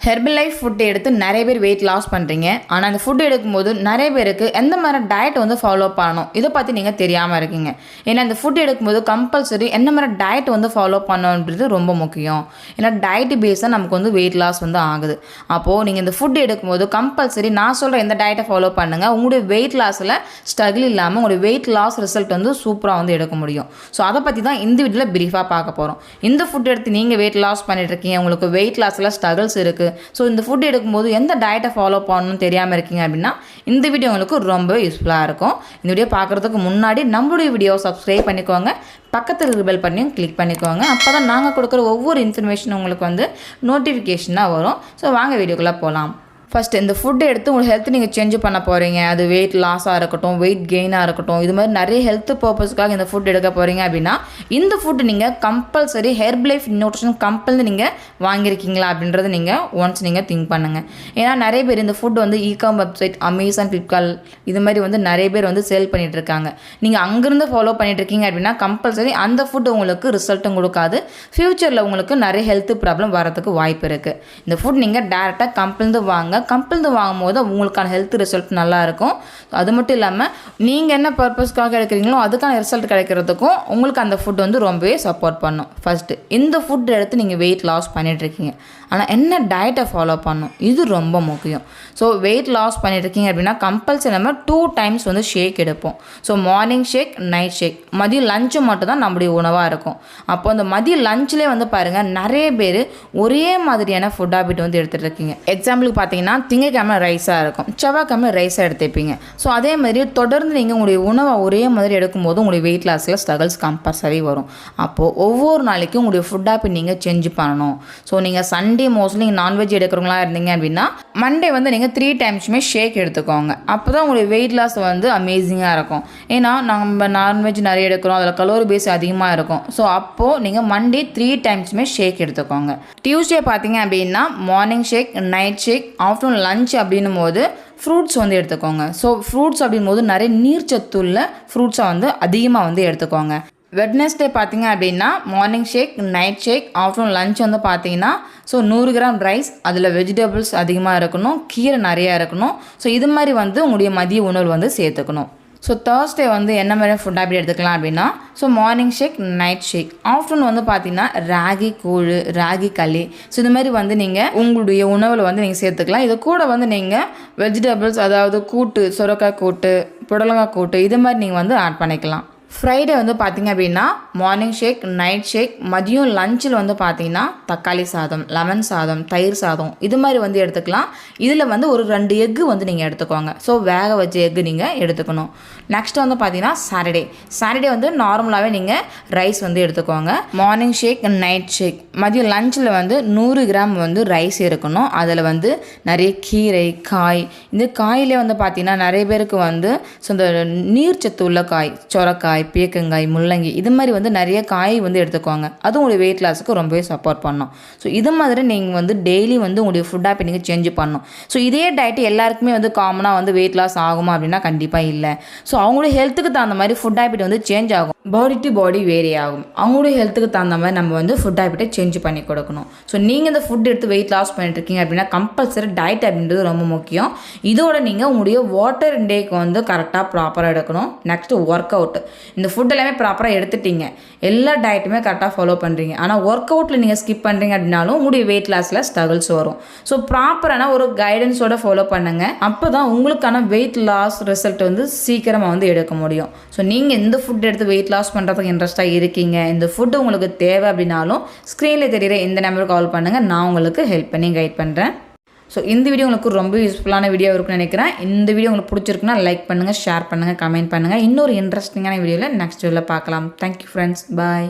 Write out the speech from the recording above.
Herbal food எடுத்து நிறைய பேர் வெயிட் லாஸ் பண்ணுறீங்க. ஆனால் அந்த ஃபுட் எடுக்கும்போது நிறைய பேருக்கு எந்த மாதிரி டயட் வந்து ஃபாலோ பண்ணணும் இதை பற்றி நீங்கள் தெரியாமல் இருக்கீங்க. ஏன்னா இந்த ஃபுட் எடுக்கும்போது கம்பல்சரி என்ன மாதிரி டயட் வந்து ஃபாலோ பண்ணணுன்றது ரொம்ப முக்கியம். ஏன்னா டயட் பேஸாக நமக்கு வந்து வெயிட் லாஸ் வந்து ஆகுது. அப்போது நீங்கள் இந்த ஃபுட் எடுக்கும்போது கம்பல்சரி நான் சொல்கிற எந்த டயட்டை ஃபாலோ பண்ணுங்கள். உங்களுடைய வெயிட் லாஸில் ஸ்ட்ரகிள் இல்லாமல் உங்களுடைய வெயிட் லாஸ் ரிசல்ட் வந்து சூப்பராக வந்து எடுக்க முடியும். ஸோ அதை பற்றி தான் இந்த வீடியோவில் பிரீஃபாக பார்க்க போகிறோம். இந்த ஃபுட் எடுத்து நீங்கள் வெயிட் லாஸ் பண்ணிட்டு இருக்கீங்க, உங்களுக்கு வெயிட் லாஸில் ஸ்ட்ரகிள்ஸ் இருக்குது. ஸோ இந்த ஃபுட் எடுக்கும்போது எந்த டயட்டை ஃபாலோ பண்ணணும்னு தெரியாமல் இருக்கீங்க அப்படின்னா இந்த வீடியோ உங்களுக்கு ரொம்ப யூஸ்ஃபுல்லாக இருக்கும். இந்த வீடியோ பார்க்குறதுக்கு முன்னாடி நம்மளுடைய வீடியோவை சப்ஸ்கிரைப் பண்ணிக்கோங்க, பக்கத்தில் இருக்கிற பெல் பட்டனையும் கிளிக் பண்ணிக்கோங்க. அப்போ தான் நாங்கள் கொடுக்குற ஒவ்வொரு இன்ஃபர்மேஷனும் உங்களுக்கு வந்து நோட்டிஃபிகேஷனாக வரும். ஸோ வாங்க வீடியோக்குள்ளே போகலாம். ஃபஸ்ட்டு இந்த ஃபுட்டை எடுத்து உங்கள் ஹெல்த் நீங்கள் சேஞ்ச் பண்ண போகிறீங்க. அது வெயிட் லாஸாக இருக்கட்டும், வெயிட் கெயினாக இருக்கட்டும், இது மாதிரி நிறைய ஹெல்த் பர்பஸ்க்காக இந்த ஃபுட் எடுக்க போகிறீங்க அப்படின்னா இந்த ஃபுட்டு நீங்கள் கம்பல்சரி ஹெர்பல் லைஃப் நியூட்ரிஷன் கம்பல்னு நீங்கள் வாங்கியிருக்கீங்களா அப்படின்றத நீங்கள் ஒன்ஸ் நீங்கள் திங்க் பண்ணுங்கள். ஏன்னா நிறைய பேர் இந்த ஃபுட் வந்து இகாம் வெப்சைட், அமேசான், ஃப்ளிப்கார்ட் இது மாதிரி வந்து நிறைய பேர் வந்து சேல் பண்ணிகிட்டு இருக்காங்க. நீங்கள் அங்கேருந்து ஃபாலோ பண்ணிட்டு இருக்கீங்க அப்படின்னா கம்பல்சரி அந்த ஃபுட் உங்களுக்கு ரிசல்ட்டும் கொடுக்காது. ஃப்யூச்சரில் உங்களுக்கு நிறைய ஹெல்த் ப்ராப்ளம் வரதுக்கு வாய்ப்பு இருக்குது. இந்த ஃபுட் நீங்கள் டேரெக்டாக கம்பல்ந்து வாங்க. கம்பல்ந்து வாங்கும்போது உங்களுக்கான ஹெல்த் ரிசல்ட் நல்லாயிருக்கும். அது மட்டும் இல்லாமல் நீங்கள் என்ன பர்பஸ்க்காக எடுக்கிறீங்களோ அதுக்கான ரிசல்ட் கிடைக்கிறதுக்கும் உங்களுக்கு அந்த ஃபுட் வந்து ரொம்பவே சப்போர்ட் பண்ணும். ஃபஸ்ட்டு இந்த ஃபுட் எடுத்து நீங்கள் வெயிட் லாஸ் பண்ணிகிட்ருக்கீங்க, ஆனால் என்ன டயட்டை ஃபாலோ பண்ணணும் இது ரொம்ப முக்கியம். ஸோ வெயிட் லாஸ் பண்ணிட்டுருக்கீங்க அப்படின்னா கம்பல்சரி நம்ம 2 times வந்து ஷேக் எடுப்போம். ஸோ மார்னிங் ஷேக், நைட் ஷேக். மதியம் லஞ்சு மட்டும் தான் நம்முடைய உணவாக இருக்கும். அப்போ அந்த மதியம் லஞ்சிலே வந்து பாருங்கள் நிறைய பேர் ஒரே மாதிரியான ஃபுட் ஹேபிட் வந்து எடுத்துகிட்டு இருக்கீங்க. எக்ஸாம்பிளுக்கு பார்த்தீங்கன்னா திங்கக்கிழமை ரைஸாக இருக்கும், செவ்வாய்க்கிழமை ரைஸாக எடுத்துப்பீங்க. ஸோ அதே மாதிரி தொடர்ந்து நீங்கள் உங்களுடைய உணவை ஒரே மாதிரி எடுக்கும்போது உங்களுடைய வெயிட் லாஸில் ஸ்ட்ரகிள்ஸ் கம்பல்சரி வரும். அப்போது ஒவ்வொரு நாளைக்கும் உங்களுடைய ஃபுட் ஹேபிட் நீங்கள் சேஞ்ச் பண்ணணும். ஸோ நீங்கள் சண்டே மோஸ்ட்லி நீங்கள் நான்வெஜ் எடுக்கிறவங்களா இருந்தீங்க அப்படின்னா மண்டே வந்து நீங்கள் 3 times ஷேக் எடுத்துக்கோங்க. அப்போ தான் உங்களுடைய வெயிட் லாஸ் வந்து அமேசிங்காக இருக்கும். ஏன்னா நம்ம நான்வெஜ் நிறைய எடுக்கிறோம், அதில் கலோரி பேஸ் அதிகமாக இருக்கும். ஸோ அப்போது நீங்கள் மண்டே 3 times ஷேக் எடுத்துக்கோங்க. டியூஸ்டே பார்த்தீங்க அப்படின்னா மார்னிங் ஷேக், நைட் ஷேக், ஆஃப்டர்நூன் லஞ்ச் அப்படின்னும் போது ஃப்ரூட்ஸ் வந்து எடுத்துக்கோங்க. ஸோ ஃப்ரூட்ஸ் அப்படின்போது நிறைய நீர்ச்சத்துள்ள ஃப்ரூட்ஸை வந்து அதிகமாக வந்து எடுத்துக்கோங்க. வெட்னஸ்டே பார்த்தீங்க அப்படின்னா மார்னிங் ஷேக், நைட் ஷேக், ஆஃப்டர்நூன் லஞ்ச் வந்து பார்த்தீங்கன்னா 100 கிராம் ரைஸ், அதில் வெஜிடபிள்ஸ் அதிகமாக இருக்கணும், கீரை நிறையா இருக்கணும். ஸோ இது மாதிரி வந்து உங்களுடைய மதிய உணவு வந்து சேர்த்துக்கணும். ஸோ தேர்ஸ்டே வந்து என்ன மாதிரி ஃபுட் ஹேபிட் எடுத்துக்கலாம் அப்படின்னா மார்னிங் ஷேக், நைட் ஷேக், ஆஃப்டர்நூன் வந்து பார்த்தீங்கன்னா ராகி கூழ், ராகி களி. ஸோ இது மாதிரி வந்து நீங்கள் உங்களுடைய உணவில் வந்து நீங்கள் சேர்த்துக்கலாம். இது கூட வந்து நீங்கள் வெஜிடபிள்ஸ், அதாவது கூட்டு, சுரக்காய் கூட்டு, புடலங்காய் கூட்டு இது மாதிரி நீங்கள் வந்து ஆட் பண்ணிக்கலாம். ஃப்ரைடே வந்து பார்த்திங்க அப்படின்னா மார்னிங் ஷேக், நைட் ஷேக், மதியம் லஞ்சில் வந்து பார்த்திங்கன்னா தக்காளி சாதம், லெமன் சாதம், தயிர் சாதம் இது மாதிரி வந்து எடுத்துக்கலாம். இதில் வந்து ஒரு 2 எக்கு வந்து நீங்கள் எடுத்துக்கோங்க. ஸோ வேக வச்ச எக்கு நீங்கள் எடுத்துக்கணும். நெக்ஸ்ட் வந்து பார்த்திங்கன்னா சாட்டர்டே வந்து நார்மலாகவே நீங்கள் ரைஸ் வந்து எடுத்துக்கோங்க. மார்னிங் ஷேக், நைட் ஷேக், மதியம் லஞ்சில் வந்து 100 கிராம் வந்து ரைஸ் இருக்கணும். அதில் வந்து நிறைய கீரை, காய். இந்த காயிலே வந்து பார்த்திங்கன்னா நிறைய பேருக்கு வந்து இந்த நீர்ச்சத்து உள்ள காய், சொரக்காய், பீக்கங்காய், முள்ளங்கி இது மாதிரி வந்து நிறைய காய் வந்து எடுத்துக்கோங்க. அதுவும் உங்களுடைய வெயிட் லாஸுக்கு ரொம்பவே சப்போர்ட் பண்ணும். ஸோ இது மாதிரி நீங்கள் வந்து டெய்லி வந்து உங்களுடைய ஃபுட் ஹேபிட் நீங்கள் சேஞ்ச் பண்ணணும். ஸோ இதே டயட் எல்லாருக்குமே வந்து காமனாக வந்து வெயிட் லாஸ் ஆகுமா அப்படின்னா கண்டிப்பாக இல்லை. ஸோ அவங்களுடைய ஹெல்த்துக்கு தகுந்த மாதிரி ஃபுட் ஹேபிட் வந்து சேஞ்ச் ஆகும். பாடி டு பாடி வேரி ஆகும். அவங்களுடைய ஹெல்த்துக்கு தகுந்த மாதிரி நம்ம வந்து ஃபுட் ஹேபிட்டை சேஞ்ச் பண்ணி கொடுக்கணும். ஸோ நீங்கள் இந்த ஃபுட் எடுத்து வெயிட் லாஸ் பண்ணிட்டு இருக்கீங்க அப்படின்னா கம்பல்சரி டயட் அப்படின்றது ரொம்ப முக்கியம். இதோட நீங்கள் உங்களுடைய வாட்டர் இன்டேக் வந்து கரெக்டாக ப்ராப்பராக எடுக்கணும். Next work out. இந்த ஃபுட் எல்லாமே ப்ராப்பராக எடுத்துட்டீங்க, எல்லா டயட்டுமே கரெக்டாக ஃபாலோ பண்ணுறீங்க, ஆனால் ஒர்க் அவுட்டில் நீங்கள் ஸ்கிப் பண்ணுறீங்க அப்படின்னாலும் உங்களுடைய வெயிட் லாஸில் ஸ்ட்ரகிள்ஸ் வரும். ஸோ ப்ராப்பரான ஒரு கைடன்ஸோட ஃபாலோ பண்ணுங்கள். அப்போ தான் உங்களுக்கான வெயிட் லாஸ் ரிசல்ட் வந்து சீக்கிரமாக வந்து எடுக்க முடியும். ஸோ நீங்கள் இந்த ஃபுட் எடுத்து வெயிட் லாஸ் பண்ணுறதுக்கு இன்ட்ரெஸ்ட்டாக இருக்கீங்க, இந்த ஃபுட்டு உங்களுக்கு தேவை அப்படின்னாலும் ஸ்க்ரீனில் தெரிகிற இந்த நம்பருக்கு கால் பண்ணுங்கள். நான் உங்களுக்கு ஹெல்ப் பண்ணி கைட் பண்ணுறேன். ஸோ இந்த வீடியோ உங்களுக்கு ரொம்ப யூஸ்ஃபுல்லான வீடியோ இருக்குன்னு நினைக்கிறேன். இந்த வீடியோ உங்களுக்கு பிடிச்சிருக்குன்னா லைக் பண்ணுங்கள், ஷேர் பண்ணுங்கள், கமெண்ட் பண்ணுங்கள். இன்னொரு இன்ட்ரெஸ்டிங்கான வீடியோவில் நெக்ஸ்ட் வீடியோவில் பார்க்கலாம். தேங்க்யூ ஃப்ரெண்ட்ஸ், பாய்.